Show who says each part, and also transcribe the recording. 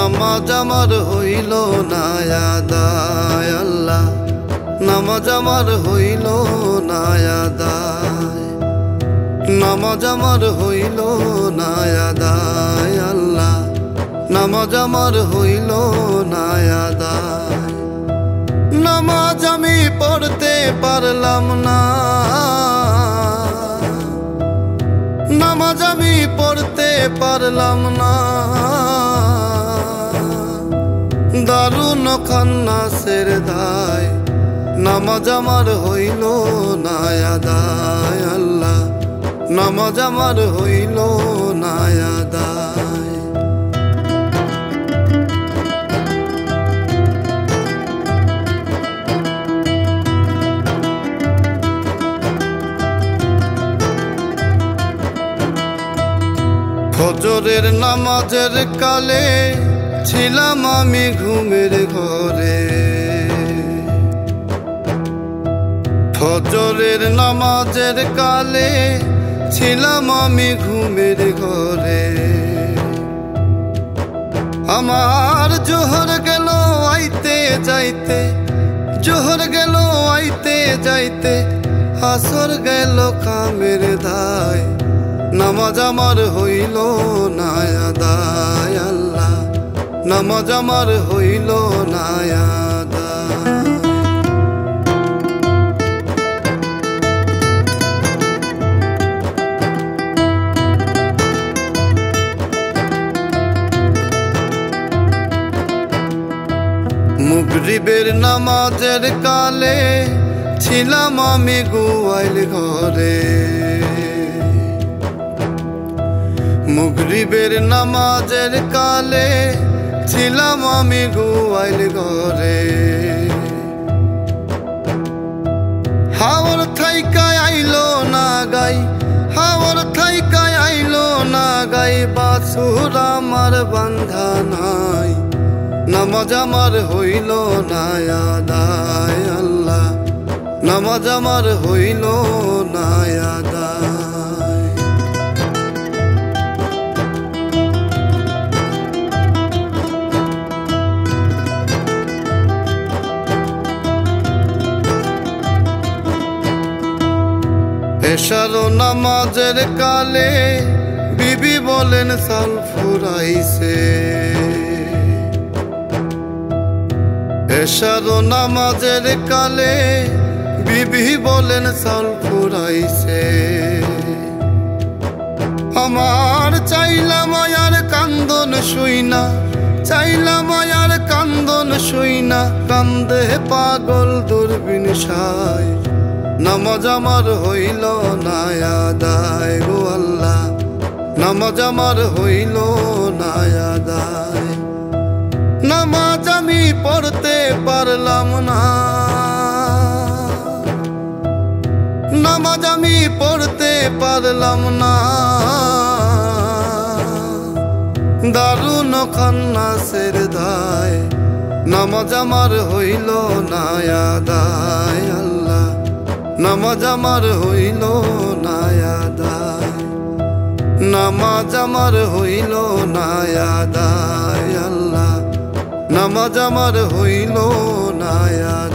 Speaker 1: নামাজ আমার হইল না আদায় আল্লাহ, নামাজ আমার হইল না আদায়, নামাজ আমার হইল না আদায় আল্লাহ, নামাজ আমার হইল না আদায়। নামাজ আমি পড়তে পারলাম না, নামাজ আমি পড়তে পারলাম না, দারুণ খান্নাসের দায়, নামাজ আমার হইল না আদায় আল্লাহ, নামাজ আমার হইল না আদায়। ফজরের নামাজের কালে ছিলাম আমি ঘুমের ঘরে, ফজরের নামাজের কালে ছিলাম আমি ঘুমের ঘরে। আমার জোহর গেল আইতে যাইতে, জোহর গেল আইতে যাইতে, আসর গেল কামের দায়, নামাজ আমার হইল না আদায় আল্লাহ, নামাজ আমার হইল না আদায়। মাগরিবের নামাজের কালে ছিলাম আমি গোয়াইল ঘরে, মাগরিবের নামাজের কালে ছিলাম আমি গোয়াইল ঘরে। হাওর থাইকায় আইলো না গাই, হাওর থাইকায় আইলো না গাই, বাছুর আমার বান্ধা নাই, নামাজ আমার হইল না আদায় আল্লাহ, নামাজ আমার হইল না আদায়। এশার নামাজের কালে বিবি বলেন সাল ফুরাইছে, এশার নামাজের কালে বিবি বলেন সাল ফুরাইছে। আমার চাইলাম আয়ার কান্দন শুইনা, চাইলাম আয়ার কান্দন শুইনা, কান্দে পাগল দূরবীন সায়, নামাজ আমার হইল না আদায় গো আল্লাহ, নামাজ আমার হইল না আদায়। নামাজ আমি পড়তে পারলাম না, নামাজ আমি পড়তে পারলাম না, দারুণ খান্নাসের দায়, নামাজ আমার হইল না আদায় আল্লাহ, নামাজ আমার হইল না আদায়, নামাজ আমার হইল না আদায় আল্লাহ, নামাজ আমার হইল না আদায়।